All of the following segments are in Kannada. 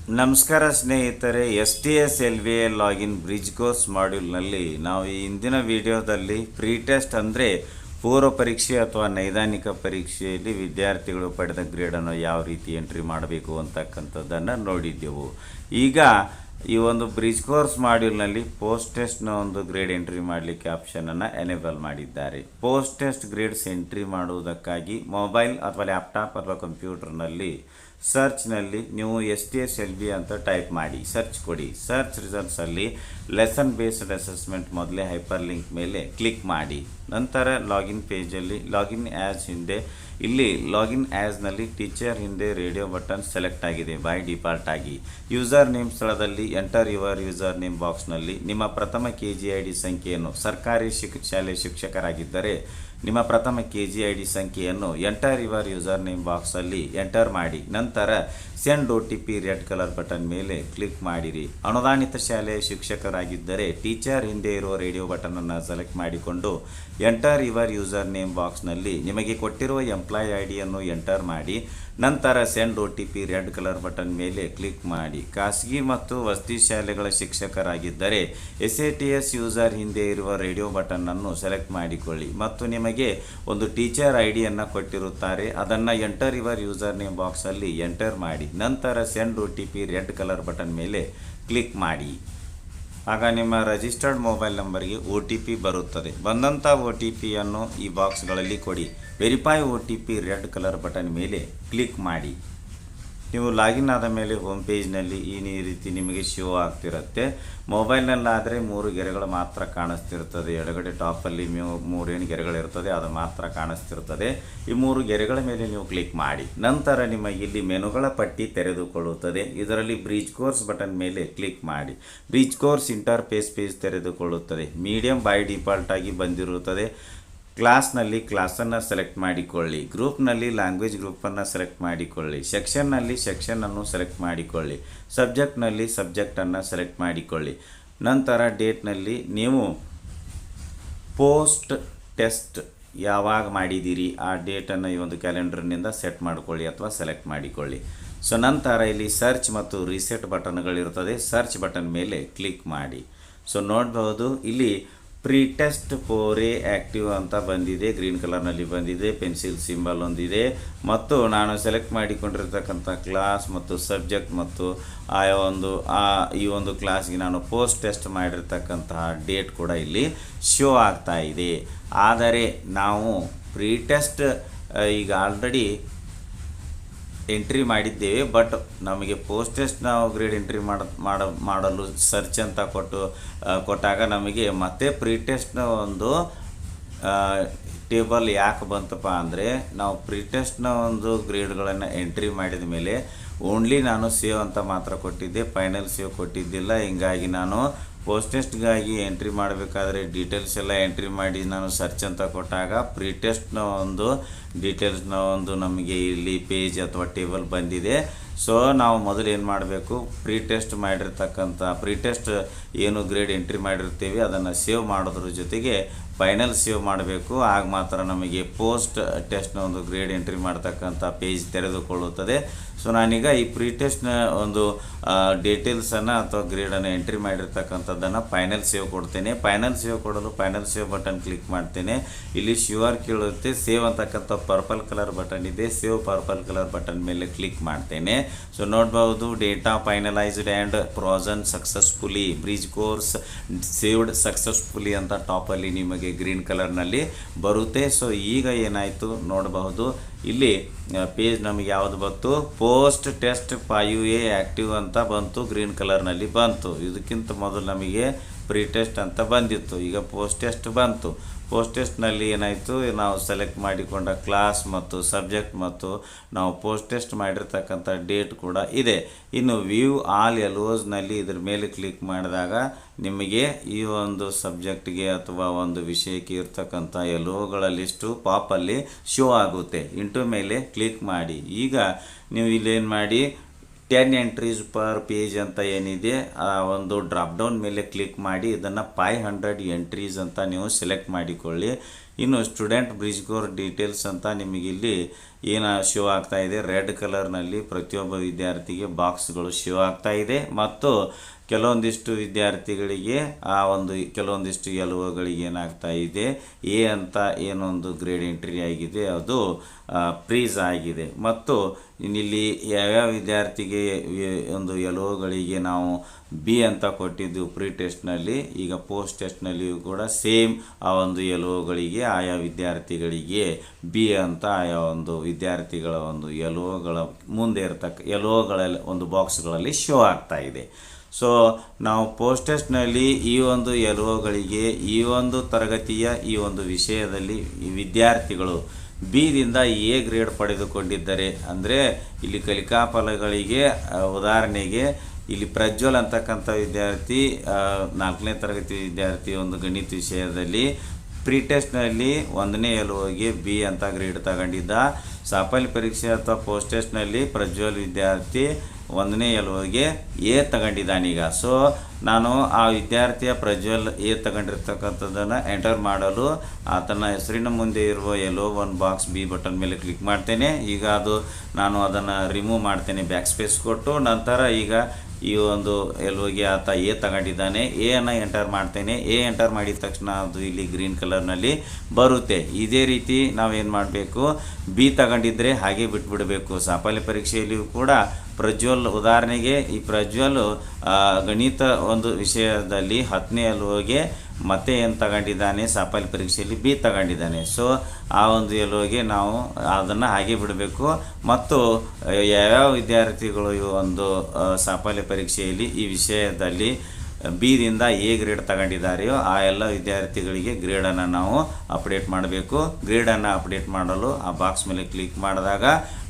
ನಮಸ್ಕಾರ ಸ್ನೇಹಿತರೆ, STSLVA ಲಾಗಿನ್ ಬ್ರಿಡ್ಜ್ ಕೋರ್ಸ್ ಮಾಡ್ಯೂಲ್ನಲ್ಲಿ ನಾವು ಈ ಇಂದಿನ ವಿಡಿಯೋದಲ್ಲಿ ಪ್ರೀ ಟೆಸ್ಟ್ ಅಂದರೆ ಪೂರ್ವ ಪರೀಕ್ಷೆ ಅಥವಾ ನೈದಾನಿಕ ಪರೀಕ್ಷೆಯಲ್ಲಿ ವಿದ್ಯಾರ್ಥಿಗಳು ಪಡೆದ ಗ್ರೇಡನ್ನು ಯಾವ ರೀತಿ ಎಂಟ್ರಿ ಮಾಡಬೇಕು ಅಂತಕ್ಕಂಥದ್ದನ್ನು ನೋಡಿದ್ದೆವು. ಈಗ ಈ ಒಂದು ಬ್ರಿಡ್ಜ್ ಕೋರ್ಸ್ ಮಾಡ್ಯೂಲ್ನಲ್ಲಿ ಪೋಸ್ಟ್ ಟೆಸ್ಟ್ನ ಒಂದು ಗ್ರೇಡ್ ಎಂಟ್ರಿ ಮಾಡಲಿಕ್ಕೆ ಆಪ್ಷನನ್ನು ಎನೇಬಲ್ ಮಾಡಿದ್ದಾರೆ. ಪೋಸ್ಟ್ ಟೆಸ್ಟ್ ಗ್ರೇಡ್ಸ್ ಎಂಟ್ರಿ ಮಾಡುವುದಕ್ಕಾಗಿ ಮೊಬೈಲ್ ಅಥವಾ ಲ್ಯಾಪ್ಟಾಪ್ ಅಥವಾ ಕಂಪ್ಯೂಟರ್ನಲ್ಲಿ ಸರ್ಚ್ನಲ್ಲಿ ನೀವು STSLVA ಅಂತ ಟೈಪ್ ಮಾಡಿ, ಸರ್ಚ್ ಕೊಡಿ. ಸರ್ಚ್ ರಿಸಲ್ಟ್ಸಲ್ಲಿ ಲೆಸನ್ ಬೇಸ್ಡ್ ಅಸೆಸ್ಮೆಂಟ್ ಮೊದಲೇ ಹೈಪರ್ ಲಿಂಕ್ ಮೇಲೆ ಕ್ಲಿಕ್ ಮಾಡಿ. ನಂತರ ಲಾಗಿನ್ ಪೇಜಲ್ಲಿ ಲಾಗಿನ್ ಆ್ಯಸ್ ಹಿಂದೆ ಇಲ್ಲಿ ಲಾಗಿನ್ ಆ್ಯಸ್ನಲ್ಲಿ ಟೀಚರ್ ಹಿಂದೆ ರೇಡಿಯೋ ಬಟನ್ ಸೆಲೆಕ್ಟ್ ಆಗಿದೆ ಬೈ ಡಿಫಾಲ್ಟ್ ಆಗಿ. ಯೂಸರ್ ನೇಮ್ ಸ್ಥಳದಲ್ಲಿ ಎಂಟರ್ ಯುವರ್ ಯೂಸರ್ ನೇಮ್ ಬಾಕ್ಸ್ನಲ್ಲಿ ನಿಮ್ಮ ಪ್ರಥಮ KGID ಸಂಖ್ಯೆಯನ್ನು, ಸರ್ಕಾರಿ ಶಾಲೆ ಶಿಕ್ಷಕರಾಗಿದ್ದರೆ ನಿಮ್ಮ ಪ್ರಥಮ KGID ಸಂಖ್ಯೆಯನ್ನು ಎಂಟರ್ ಯುವರ್ ಯೂಸರ್ ನೇಮ್ ಬಾಕ್ಸಲ್ಲಿ ಎಂಟರ್ ಮಾಡಿ. ನಂತರ send OTP red colour button ಮೇಲೆ ಕ್ಲಿಕ್ ಮಾಡಿರಿ. ಅನುದಾನಿತ ಶಾಲೆಯ ಶಿಕ್ಷಕರಾಗಿದ್ದರೆ ಟೀಚರ್ ಹಿಂದೆ ಇರುವ ರೇಡಿಯೋ ಬಟನನ್ನು ಸೆಲೆಕ್ಟ್ ಮಾಡಿಕೊಂಡು ಎಂಟರ್ ಯುವರ್ ಯೂಸರ್ ನೇಮ್ ಬಾಕ್ಸ್ನಲ್ಲಿ ನಿಮಗೆ ಕೊಟ್ಟಿರುವ ಎಂಪ್ಲಾಯ್ ಐಡಿಯನ್ನು ಎಂಟರ್ ಮಾಡಿ. ನಂತರ send OTP red colour button ಮೇಲೆ ಕ್ಲಿಕ್ ಮಾಡಿ. ಖಾಸಗಿ ಮತ್ತು ವಸತಿ ಶಾಲೆಗಳ ಶಿಕ್ಷಕರಾಗಿದ್ದರೆ SATS ಯೂಸರ್ ಹಿಂದೆ ಇರುವ ರೇಡಿಯೋ ಬಟನ್ನನ್ನು ಸೆಲೆಕ್ಟ್ ಮಾಡಿಕೊಳ್ಳಿ ಮತ್ತು ನಿಮಗೆ ಒಂದು ಟೀಚರ್ ಐಡಿಯನ್ನು ಕೊಟ್ಟಿರುತ್ತಾರೆ, ಅದನ್ನು ಎಂಟರ್ ಯುವರ್ ಯೂಸರ್ ನೇಮ್ ಬಾಕ್ಸಲ್ಲಿ ಎಂಟರ್ ಮಾಡಿ. ನಂತರ send OTP red colour button ಮೇಲೆ ಕ್ಲಿಕ್ ಮಾಡಿ. ಆಗ ನಿಮ್ಮ ರಿಜಿಸ್ಟರ್ಡ್ ಮೊಬೈಲ್ ನಂಬರ್ಗೆ OTP ಬರುತ್ತದೆ. ಬಂದಂಥ OTPಯನ್ನು ಈ ಬಾಕ್ಸ್ಗಳಲ್ಲಿ ಕೊಡಿ. Verify OTP red colour button ಮೇಲೆ ಕ್ಲಿಕ್ ಮಾಡಿ. ನೀವು ಲಾಗಿನ್ ಆದ ಮೇಲೆ ಹೋಮ್ ಪೇಜ್ನಲ್ಲಿ ಈ ರೀತಿ ನಿಮಗೆ ಶೋ ಆಗ್ತಿರುತ್ತೆ. ಮೊಬೈಲ್ನಲ್ಲಾದರೆ 3 ಗೆರೆಗಳು ಮಾತ್ರ ಕಾಣಿಸ್ತಿರ್ತದೆ. ಎಡಗಡೆ ಟಾಪಲ್ಲಿ 3 ಗೆರೆಗಳಿರ್ತದೆ, ಅದು ಮಾತ್ರ ಕಾಣಿಸ್ತಿರ್ತದೆ. ಈ 3 ಗೆರೆಗಳ ಮೇಲೆ ನೀವು ಕ್ಲಿಕ್ ಮಾಡಿ. ನಂತರ ನಿಮಗೆ ಇಲ್ಲಿ ಮೆನುಗಳ ಪಟ್ಟಿ ತೆರೆದುಕೊಳ್ಳುತ್ತದೆ. ಇದರಲ್ಲಿ ಬ್ರಿಡ್ಜ್ ಕೋರ್ಸ್ ಬಟನ್ ಮೇಲೆ ಕ್ಲಿಕ್ ಮಾಡಿ. ಬ್ರಿಡ್ಜ್ ಕೋರ್ಸ್ ಇಂಟರ್ಫೇಸ್ ಪೇಜ್ ತೆರೆದುಕೊಳ್ಳುತ್ತದೆ. ಮೀಡಿಯಂ ಬೈ ಡಿಫಾಲ್ಟ್ ಆಗಿ ಬಂದಿರುತ್ತದೆ. ಕ್ಲಾಸ್ನಲ್ಲಿ ಕ್ಲಾಸನ್ನು ಸೆಲೆಕ್ಟ್ ಮಾಡಿಕೊಳ್ಳಿ. ಗ್ರೂಪ್ನಲ್ಲಿ ಲ್ಯಾಂಗ್ವೇಜ್ ಗ್ರೂಪನ್ನು ಸೆಲೆಕ್ಟ್ ಮಾಡಿಕೊಳ್ಳಿ. ಸೆಕ್ಷನ್ನಲ್ಲಿ ಸೆಕ್ಷನನ್ನು ಸೆಲೆಕ್ಟ್ ಮಾಡಿಕೊಳ್ಳಿ. ಸಬ್ಜೆಕ್ಟ್ನಲ್ಲಿ ಸಬ್ಜೆಕ್ಟನ್ನು ಸೆಲೆಕ್ಟ್ ಮಾಡಿಕೊಳ್ಳಿ. ನಂತರ ಡೇಟ್ನಲ್ಲಿ ನೀವು ಪೋಸ್ಟ್ ಟೆಸ್ಟ್ ಯಾವಾಗ ಮಾಡಿದ್ದೀರಿ ಆ ಡೇಟನ್ನು ಈ ಒಂದು ಕ್ಯಾಲೆಂಡರ್ನಿಂದ ಸೆಟ್ ಮಾಡಿಕೊಳ್ಳಿ ಅಥವಾ ಸೆಲೆಕ್ಟ್ ಮಾಡಿಕೊಳ್ಳಿ. ಸೊ ನಂತರ ಇಲ್ಲಿ ಸರ್ಚ್ ಮತ್ತು ರೀಸೆಟ್ ಬಟನ್ಗಳಿರ್ತದೆ. ಸರ್ಚ್ ಬಟನ್ ಮೇಲೆ ಕ್ಲಿಕ್ ಮಾಡಿ. ಸೊ ನೋಡ್ಬೋದು ಇಲ್ಲಿ ಪ್ರೀ ಟೆಸ್ಟ್ 4A ಆ್ಯಕ್ಟಿವ್ ಅಂತ ಬಂದಿದೆ, ಗ್ರೀನ್ ಕಲರ್ನಲ್ಲಿ ಬಂದಿದೆ. ಪೆನ್ಸಿಲ್ ಸಿಂಬಲ್ ಒಂದಿದೆ ಮತ್ತು ನಾನು ಸೆಲೆಕ್ಟ್ ಮಾಡಿಕೊಂಡಿರ್ತಕ್ಕಂಥ ಕ್ಲಾಸ್ ಮತ್ತು ಸಬ್ಜೆಕ್ಟ್ ಮತ್ತು ಈ ಒಂದು ಕ್ಲಾಸ್ಗೆ ನಾನು ಪೋಸ್ಟ್ ಟೆಸ್ಟ್ ಮಾಡಿರ್ತಕ್ಕಂತಹ ಡೇಟ್ ಕೂಡ ಇಲ್ಲಿ ಶೋ ಆಗ್ತಾ ಇದೆ. ಆದರೆ ನಾವು ಪ್ರೀ ಟೆಸ್ಟ್ ಈಗ ಆಲ್ರೆಡಿ ಎಂಟ್ರಿ ಮಾಡಿದ್ದೇವೆ, ಬಟ್ ನಮಗೆ ಪೋಸ್ಟ್ ಟೆಸ್ಟ್ ನಾವು ಗ್ರೇಡ್ ಎಂಟ್ರಿ ಮಾಡಲು ಸರ್ಚ್ ಅಂತ ಕೊಟ್ಟಾಗ ನಮಗೆ ಮತ್ತೆ ಪ್ರೀ ಟೆಸ್ಟ್ನ ಒಂದು ಟೇಬಲ್ ಯಾಕೆ ಬಂತಪ್ಪ ಅಂದರೆ ನಾವು ಪ್ರೀ ಟೆಸ್ಟ್ನ ಒಂದು ಗ್ರೇಡ್ಗಳನ್ನು ಎಂಟ್ರಿ ಮಾಡಿದ ಮೇಲೆ ಓನ್ಲಿ ನಾನು ಸೇವ್ ಅಂತ ಮಾತ್ರ ಕೊಟ್ಟಿದ್ದೆ, ಫೈನಲ್ ಸೇವ್ ಕೊಟ್ಟಿದ್ದಿಲ್ಲ. ಹಿಂಗಾಗಿ ನಾನು ಪೋಸ್ಟ್ ಟೆಸ್ಟ್ಗಾಗಿ ಎಂಟ್ರಿ ಮಾಡಬೇಕಾದ್ರೆ ಡೀಟೇಲ್ಸ್ ಎಲ್ಲ ಎಂಟ್ರಿ ಮಾಡಿ ನಾನು ಸರ್ಚ್ ಅಂತ ಕೊಟ್ಟಾಗ ಪ್ರೀ ಟೆಸ್ಟ್ನ ಒಂದು ಡೀಟೇಲ್ಸ್ನ ಒಂದು ನಮಗೆ ಇಲ್ಲಿ ಪೇಜ್ ಅಥವಾ ಟೇಬಲ್ ಬಂದಿದೆ. ಸೊ ನಾವು ಮೊದಲು ಏನು ಮಾಡಬೇಕು, ಪ್ರೀ ಟೆಸ್ಟ್ ಏನು ಗ್ರೇಡ್ ಎಂಟ್ರಿ ಮಾಡಿರ್ತೀವಿ ಅದನ್ನು ಸೇವ್ ಮಾಡೋದ್ರ ಜೊತೆಗೆ ಫೈನಲ್ ಸೇವ್ ಮಾಡಬೇಕು. ಆಗ ಮಾತ್ರ ನಮಗೆ ಪೋಸ್ಟ್ ಟೆಸ್ಟ್ನ ಒಂದು ಗ್ರೇಡ್ ಎಂಟ್ರಿ ಮಾಡ್ತಕ್ಕಂಥ ಪೇಜ್ ತೆರೆದುಕೊಳ್ಳುತ್ತದೆ. ಸೊ ನಾನೀಗ ಈ ಪ್ರೀ ಟೆಸ್ಟ್ನ ಒಂದು ಡೀಟೇಲ್ಸನ್ನು ಅಥವಾ ಗ್ರೇಡನ್ನು ಎಂಟ್ರಿ ಮಾಡಿರ್ತಕ್ಕಂಥದ್ದನ್ನು ಫೈನಲ್ ಸೇವ್ ಕೊಡ್ತೇನೆ. ಫೈನಲ್ ಸೇವ್ ಕೊಡಲು ಫೈನಲ್ ಸೇವ್ ಬಟನ್ ಕ್ಲಿಕ್ ಮಾಡ್ತೇನೆ. ಇಲ್ಲಿ ಶ್ಯೂರ್ ಕೇಳುತ್ತೆ. ಸೇವ್ ಅಂತಕ್ಕಂಥ ಪರ್ಪಲ್ ಕಲರ್ ಬಟನ್ ಇದೆ. ಸೇವ್ ಪರ್ಪಲ್ ಕಲರ್ ಬಟನ್ ಮೇಲೆ ಕ್ಲಿಕ್ ಮಾಡ್ತೇನೆ. ಸೊ ನೋಡ್ಬೋದು, data finalised and frozen successfully, bridge course saved successfully ಅಂತ ಟಾಪಲ್ಲಿ ನಿಮಗೆ ಗ್ರೀನ್ ಕಲರ್ನಲ್ಲಿ ಬರುತ್ತೆ. ಸೊ ಈಗ ಏನಾಯಿತು ನೋಡಬಹುದು, ಇಲ್ಲಿ ಪೇಜ್ ನಮಗೆ ಯಾವುದು ಬಂತು, ಪೋಸ್ಟ್ ಟೆಸ್ಟ್ 5A ಆ್ಯಕ್ಟಿವ್ ಅಂತ ಬಂತು, ಗ್ರೀನ್ ಕಲರ್ನಲ್ಲಿ ಬಂತು. ಇದಕ್ಕಿಂತ ಮೊದಲು ನಮಗೆ ಪ್ರೀ ಟೆಸ್ಟ್ ಅಂತ ಬಂದಿತ್ತು, ಈಗ ಪೋಸ್ಟ್ ಟೆಸ್ಟ್ ಬಂತು. ಪೋಸ್ಟ್ ಟೆಸ್ಟ್ನಲ್ಲಿ ಏನಾಯಿತು, ನಾವು ಸೆಲೆಕ್ಟ್ ಮಾಡಿಕೊಂಡ ಕ್ಲಾಸ್ ಮತ್ತು ಸಬ್ಜೆಕ್ಟ್ ಮತ್ತು ನಾವು ಪೋಸ್ಟ್ ಟೆಸ್ಟ್ ಮಾಡಿರ್ತಕ್ಕಂಥ ಡೇಟ್ ಕೂಡ ಇದೆ. ಇನ್ನು ವ್ಯೂ ಆಲ್ ಎಲ್ಒಸ್ನಲ್ಲಿ ಇದ್ರ ಮೇಲೆ ಕ್ಲಿಕ್ ಮಾಡಿದಾಗ ನಿಮಗೆ ಈ ಒಂದು ಸಬ್ಜೆಕ್ಟ್ಗೆ ಅಥವಾ ಒಂದು ವಿಷಯಕ್ಕೆ ಇರ್ತಕ್ಕಂಥ ಎಲ್ಒಗಳ ಲಿಸ್ಟು ಪಾಪಲ್ಲಿ ಶೋ ಆಗುತ್ತೆ. ಇಂಟು ಮೇಲೆ ಕ್ಲಿಕ್ ಮಾಡಿ. ಈಗ ನೀವು ಇಲ್ಲೇನು ಮಾಡಿ, 10 ಎಂಟ್ರೀಸ್ ಪರ್ ಪೇಜ್ ಅಂತ ಏನಿದೆ ಆ ಒಂದು ಡ್ರಾಪ್ ಡೌನ್ ಮೇಲೆ ಕ್ಲಿಕ್ ಮಾಡಿ ಇದನ್ನು 500 ಎಂಟ್ರೀಸ್ ಅಂತ ನೀವು ಸೆಲೆಕ್ಟ್ ಮಾಡಿಕೊಳ್ಳಿ. ಇನ್ನು ಸ್ಟೂಡೆಂಟ್ ಬ್ರಿಡ್ಜ್ ಕೋರ್ಸ್ ಡೀಟೇಲ್ಸ್ ಅಂತ ನಿಮಗೆ ಇಲ್ಲಿ ಏನು ಶೋ ಆಗ್ತಾ ಇದೆ, ರೆಡ್ ಕಲರ್ನಲ್ಲಿ ಪ್ರತಿಯೊಬ್ಬ ವಿದ್ಯಾರ್ಥಿಗೆ ಬಾಕ್ಸ್ಗಳು ಶೋ ಆಗ್ತಾ ಇದೆ ಮತ್ತು ಕೆಲವೊಂದಿಷ್ಟು ವಿದ್ಯಾರ್ಥಿಗಳಿಗೆ ಕೆಲವೊಂದಿಷ್ಟು ಎಲ್ಒಗಳಿಗೆ ಏನಾಗ್ತಾ ಇದೆ, ಎ ಅಂತ ಏನೊಂದು ಗ್ರೇಡ್ ಎಂಟ್ರಿ ಆಗಿದೆ ಅದು ಫ್ರೀಸ್ ಆಗಿದೆ. ಮತ್ತು ಇಲ್ಲಿ ಯಾವ್ಯಾವ ವಿದ್ಯಾರ್ಥಿಗೆ ಒಂದು ಎಲ್ಒಗಳಿಗೆ ನಾವು ಬಿ ಅಂತ ಕೊಟ್ಟಿದ್ದು ಪ್ರೀ ಟೆಸ್ಟ್ನಲ್ಲಿ, ಈಗ ಪೋಸ್ಟ್ ಟೆಸ್ಟ್ನಲ್ಲಿಯೂ ಕೂಡ ಸೇಮ್ ಆ ಒಂದು ಎಲ್ಒಗಳಿಗೆ ಆಯಾ ವಿದ್ಯಾರ್ಥಿಗಳಿಗೆ ಬಿ ಅಂತ ಆಯಾ ಒಂದು ವಿದ್ಯಾರ್ಥಿಗಳ ಒಂದು ಎಲ್ಒಗಳ ಮುಂದೆ ಇರತಕ್ಕ ಎಲ್ಒಗಳ ಒಂದು ಬಾಕ್ಸ್ಗಳಲ್ಲಿ ಶೋ ಆಗ್ತಾ ಇದೆ. ಸೊ ನಾವು ಪೋಸ್ಟ್ ಟೆಸ್ಟ್ನಲ್ಲಿ ಈ ಒಂದು ಎಲ್ಒಗಳಿಗೆ ಈ ಒಂದು ತರಗತಿಯ ಈ ಒಂದು ವಿಷಯದಲ್ಲಿ ಈ ವಿದ್ಯಾರ್ಥಿಗಳು ಬಿದಿಂದ ಎ ಗ್ರೇಡ್ ಪಡೆದುಕೊಂಡಿದ್ದರೆ, ಅಂದರೆ ಇಲ್ಲಿ ಕಲಿಕಾಫಲಗಳಿಗೆ ಉದಾಹರಣೆಗೆ ಇಲ್ಲಿ ಪ್ರಜ್ವಲ್ ಅಂತಕ್ಕಂಥ ವಿದ್ಯಾರ್ಥಿ 4ನೇ ತರಗತಿ ವಿದ್ಯಾರ್ಥಿ ಒಂದು ಗಣಿತ ವಿಷಯದಲ್ಲಿ ಪ್ರೀ ಟೆಸ್ಟ್ನಲ್ಲಿ 1ನೇ ಎಲ್ಒಗೆ ಬಿ ಅಂತ ಗ್ರೇಡ್ ತಗೊಂಡಿದ್ದ. ಸಾಫಲ್ಯ ಪರೀಕ್ಷೆ ಅಥವಾ ಪೋಸ್ಟ್ ಟೆಸ್ಟ್ನಲ್ಲಿ ಪ್ರಜ್ವಲ್ ವಿದ್ಯಾರ್ಥಿ 1ನೇ ಎಲ್ಒಗೆ ಎ ತಗೊಂಡಿದ್ದಾನೀಗ. ಸೊ ನಾನು ಆ ವಿದ್ಯಾರ್ಥಿಯ ಪ್ರಜ್ವಲ್ ಎ ತಗೊಂಡಿರ್ತಕ್ಕಂಥದ್ದನ್ನು ಎಂಟರ್ ಮಾಡಲು ಆತನ ಹೆಸರಿನ ಮುಂದೆ ಇರುವ LO1 ಬಾಕ್ಸ್ ಬಿ ಬಟನ್ ಮೇಲೆ ಕ್ಲಿಕ್ ಮಾಡ್ತೇನೆ. ಈಗ ನಾನು ಅದನ್ನು ರಿಮೂವ್ ಮಾಡ್ತೇನೆ ಬ್ಯಾಕ್ ಸ್ಪೇಸ್ ಕೊಟ್ಟು. ನಂತರ ಈಗ ಈ ಒಂದು ಎಲ್ಒಗೆ ಆತ ಎ ತಗೊಂಡಿದ್ದಾನೆ, ಎ ಅನ್ನು ಎಂಟರ್ ಮಾಡ್ತೇನೆ. ಎ ಎಂಟರ್ ಮಾಡಿದ ತಕ್ಷಣ ಅದು ಇಲ್ಲಿ ಗ್ರೀನ್ ಕಲರ್ನಲ್ಲಿ ಬರುತ್ತೆ. ಇದೇ ರೀತಿ ನಾವೇನು ಮಾಡಬೇಕು, ಬಿ ತಗೊಂಡಿದ್ರೆ ಹಾಗೆ ಬಿಟ್ಬಿಡಬೇಕು. ಸಾಫಲ್ಯ ಪರೀಕ್ಷೆಯಲ್ಲಿಯೂ ಕೂಡ ಪ್ರಜ್ವಲ್ ಉದಾಹರಣೆಗೆ ಈ ಪ್ರಜ್ವಲ್ ಗಣಿತ ಒಂದು ವಿಷಯದಲ್ಲಿ 10ನೇ ಎಲ್ಒಗೆ ಮತ್ತೆ ಏನು ತಗೊಂಡಿದ್ದಾನೆ, ಸಾಫಲ್ಯ ಪರೀಕ್ಷೆಯಲ್ಲಿ ಬಿ ತಗೊಂಡಿದ್ದಾನೆ. ಸೊ ಆ ಒಂದು ಎಲ್ಒಗೆ ನಾವು ಅದನ್ನು ಹಾಗೆ ಬಿಡಬೇಕು. ಮತ್ತು ಯಾವ್ಯಾವ ವಿದ್ಯಾರ್ಥಿಗಳು ಈ ಒಂದು ಸಾಫಲ್ಯ ಪರೀಕ್ಷೆಯಲ್ಲಿ ಈ ವಿಷಯದಲ್ಲಿ ಬಿದಿಂದ ಎ ಗ್ರೇಡ್ ತಗೊಂಡಿದ್ದಾರೆಯೋ ಆ ಎಲ್ಲ ವಿದ್ಯಾರ್ಥಿಗಳಿಗೆ ಗ್ರೇಡನ್ನು ನಾವು ಅಪ್ಡೇಟ್ ಮಾಡಬೇಕು. ಗ್ರೇಡನ್ನು ಅಪ್ಡೇಟ್ ಮಾಡಲು ಆ ಬಾಕ್ಸ್ ಮೇಲೆ ಕ್ಲಿಕ್ ಮಾಡಿದಾಗ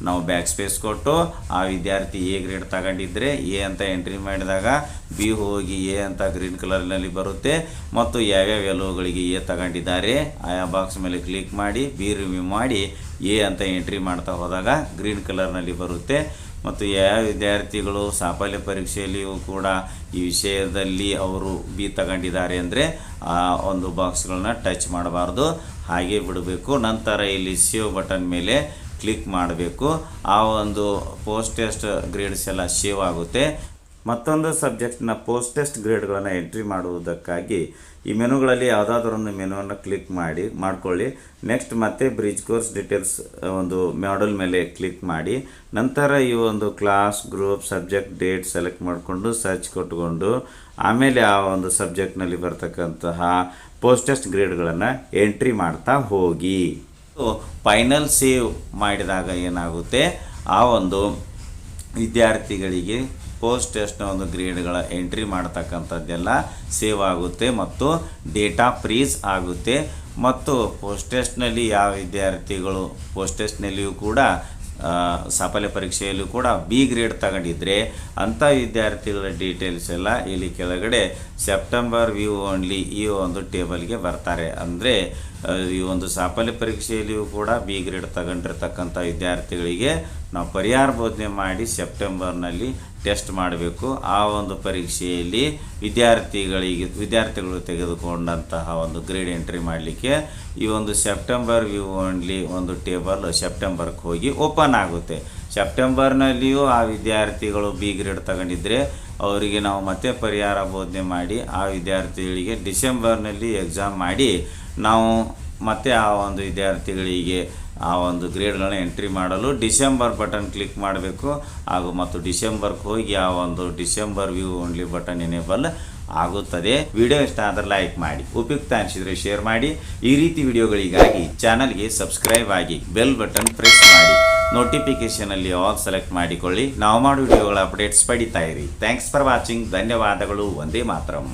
ನಾವು ಬ್ಯಾಕ್ ಸ್ಪೇಸ್ ಕೊಟ್ಟು ಆ ವಿದ್ಯಾರ್ಥಿ ಎ ಗ್ರೇಡ್ ತಗೊಂಡಿದ್ದರೆ ಎ ಅಂತ ಎಂಟ್ರಿ ಮಾಡಿದಾಗ ಬಿ ಹೋಗಿ ಎ ಅಂತ ಗ್ರೀನ್ ಕಲರ್ನಲ್ಲಿ ಬರುತ್ತೆ. ಮತ್ತು ಯಾವ್ಯಾವ ಎಲ್ಒಗಳಿಗೆ ಎ ತಗೊಂಡಿದ್ದಾರೆ ಆಯಾ ಬಾಕ್ಸ್ ಮೇಲೆ ಕ್ಲಿಕ್ ಮಾಡಿ ಬಿ ರಿಮೂವ್ ಮಾಡಿ ಎ ಅಂತ ಎಂಟ್ರಿ ಮಾಡ್ತಾ ಹೋದಾಗ ಗ್ರೀನ್ ಕಲರ್ನಲ್ಲಿ ಬರುತ್ತೆ. ಮತ್ತು ಯಾವ ವಿದ್ಯಾರ್ಥಿಗಳು ಸಾಫಲ್ಯ ಪರೀಕ್ಷೆಯಲ್ಲಿಯೂ ಕೂಡ ಈ ವಿಷಯದಲ್ಲಿ ಅವರು ಬಿ ತಗೊಂಡಿದ್ದಾರೆ ಅಂದರೆ ಆ ಒಂದು ಬಾಕ್ಸ್ಗಳನ್ನ ಟಚ್ ಮಾಡಬಾರ್ದು, ಹಾಗೆ ಬಿಡಬೇಕು. ನಂತರ ಇಲ್ಲಿ ಸೇವ್ ಬಟನ್ ಮೇಲೆ ಕ್ಲಿಕ್ ಮಾಡಬೇಕು. ಆ ಒಂದು ಪೋಸ್ಟ್ ಟೆಸ್ಟ್ ಗ್ರೇಡ್ಸ್ ಎಲ್ಲ ಸೇವ್ ಆಗುತ್ತೆ. ಮತ್ತೊಂದು ಸಬ್ಜೆಕ್ಟ್ನ ಪೋಸ್ಟ್ ಟೆಸ್ಟ್ ಗ್ರೇಡ್ಗಳನ್ನು ಎಂಟ್ರಿ ಮಾಡುವುದಕ್ಕಾಗಿ ಈ ಮೆನುಗಳಲ್ಲಿ ಯಾವುದಾದ್ರೂ ಒಂದು ಮೆನುವನ್ನು ಕ್ಲಿಕ್ ಮಾಡ್ಕೊಳ್ಳಿ. ನೆಕ್ಸ್ಟ್ ಮತ್ತೆ ಬ್ರಿಡ್ಜ್ ಕೋರ್ಸ್ ಡೀಟೇಲ್ಸ್ ಒಂದು ಮಾಡ್ಯೂಲ್ ಮೇಲೆ ಕ್ಲಿಕ್ ಮಾಡಿ ನಂತರ ಈ ಒಂದು class, group, subject, date select ಮಾಡಿಕೊಂಡು ಸರ್ಚ್ ಕೊಟ್ಕೊಂಡು ಆಮೇಲೆ ಆ ಒಂದು ಸಬ್ಜೆಕ್ಟ್ನಲ್ಲಿ ಬರ್ತಕ್ಕಂತಹ ಪೋಸ್ಟ್ ಟೆಸ್ಟ್ ಗ್ರೇಡ್ಗಳನ್ನು ಎಂಟ್ರಿ ಮಾಡ್ತಾ ಹೋಗಿ. ಫೈನಲ್ ಸೇವ್ ಮಾಡಿದಾಗ ಏನಾಗುತ್ತೆ, ಆ ಒಂದು ವಿದ್ಯಾರ್ಥಿಗಳಿಗೆ ಪೋಸ್ಟ್ ಟೆಸ್ಟ್ನ ಒಂದು ಗ್ರೇಡ್ಗಳ ಎಂಟ್ರಿ ಮಾಡ್ತಕ್ಕಂಥದ್ದೆಲ್ಲ ಸೇವ್ ಆಗುತ್ತೆ ಮತ್ತು ಡೇಟಾ ಫ್ರೀಸ್ ಆಗುತ್ತೆ. ಮತ್ತು ಪೋಸ್ಟ್ ಟೆಸ್ಟ್ನಲ್ಲಿ ಯಾವ ವಿದ್ಯಾರ್ಥಿಗಳು ಪೋಸ್ಟ್ ಟೆಸ್ಟ್ನಲ್ಲಿಯೂ ಕೂಡ ಸಾಫಲ್ಯ ಪರೀಕ್ಷೆಯಲ್ಲೂ ಕೂಡ ಬಿ ಗ್ರೇಡ್ ತಗೊಂಡಿದ್ರೆ ಅಂಥ ವಿದ್ಯಾರ್ಥಿಗಳ ಡೀಟೇಲ್ಸ್ ಎಲ್ಲ ಇಲ್ಲಿ ಕೆಳಗಡೆ ಸೆಪ್ಟೆಂಬರ್ ವ್ಯೂ ಓನ್ಲಿ ಈ ಒಂದು ಟೇಬಲ್ಗೆ ಬರ್ತಾರೆ. ಅಂದರೆ ಈ ಒಂದು ಸಾಫಲ್ಯ ಪರೀಕ್ಷೆಯಲ್ಲಿಯೂ ಕೂಡ ಬಿ ಗ್ರೇಡ್ ತಗೊಂಡಿರ್ತಕ್ಕಂಥ ವಿದ್ಯಾರ್ಥಿಗಳಿಗೆ ನಾವು ಪರಿಹಾರ ಬೋಧನೆ ಮಾಡಿ ಸೆಪ್ಟೆಂಬರ್ನಲ್ಲಿ ಟೆಸ್ಟ್ ಮಾಡಬೇಕು. ಆ ಒಂದು ಪರೀಕ್ಷೆಯಲ್ಲಿ ವಿದ್ಯಾರ್ಥಿಗಳು ತೆಗೆದುಕೊಂಡಂತಹ ಒಂದು ಗ್ರೇಡ್ ಎಂಟ್ರಿ ಮಾಡಲಿಕ್ಕೆ ಈ ಒಂದು ಸೆಪ್ಟೆಂಬರ್ ವ್ಯೂ ಓನ್ಲಿ ಒಂದು ಟೇಬಲ್ ಸೆಪ್ಟೆಂಬರ್ಗೆ ಹೋಗಿ ಓಪನ್ ಆಗುತ್ತೆ. ಸೆಪ್ಟೆಂಬರ್ನಲ್ಲಿಯೂ ಆ ವಿದ್ಯಾರ್ಥಿಗಳು ಬಿ ಗ್ರೇಡ್ ತಗೊಂಡಿದ್ರೆ ಅವರಿಗೆ ನಾವು ಮತ್ತೆ ಪರಿಹಾರ ಬೋಧನೆ ಮಾಡಿ ಆ ವಿದ್ಯಾರ್ಥಿಗಳಿಗೆ ಡಿಸೆಂಬರ್ನಲ್ಲಿ ಎಕ್ಸಾಮ್ ಮಾಡಿ ನಾವು ಮತ್ತೆ ಆ ಒಂದು ವಿದ್ಯಾರ್ಥಿಗಳಿಗೆ ಆ ಒಂದು ಗ್ರೇಡ್ಗಳನ್ನ ಎಂಟ್ರಿ ಮಾಡಲು ಡಿಸೆಂಬರ್ ಬಟನ್ ಕ್ಲಿಕ್ ಮಾಡಬೇಕು. ಹಾಗೂ ಮತ್ತು ಡಿಸೆಂಬರ್ಗೆ ಹೋಗಿ ಆ ಒಂದು December view only button enable ಆಗುತ್ತದೆ. ವಿಡಿಯೋ ಇಷ್ಟ ಆದರೆ ಲೈಕ್ ಮಾಡಿ, ಉಪಯುಕ್ತ ಅನಿಸಿದರೆ ಶೇರ್ ಮಾಡಿ. ಈ ರೀತಿ ವಿಡಿಯೋಗಳಿಗಾಗಿ ಚಾನಲ್ಗೆ ಸಬ್ಸ್ಕ್ರೈಬ್ ಆಗಿ ಬೆಲ್ ಬಟನ್ ಪ್ರೆಸ್ ಮಾಡಿ ನೋಟಿಫಿಕೇಷನಲ್ಲಿ ಆಲ್ ಸೆಲೆಕ್ಟ್ ಮಾಡಿಕೊಳ್ಳಿ. ನಾವು ಮಾಡೋ ವಿಡಿಯೋಗಳ ಅಪ್ಡೇಟ್ಸ್ ಪಡಿತಾ ಇರಿ. Thanks for watching. ಧನ್ಯವಾದಗಳು. ವಂದೇ ಮಾತರಂ.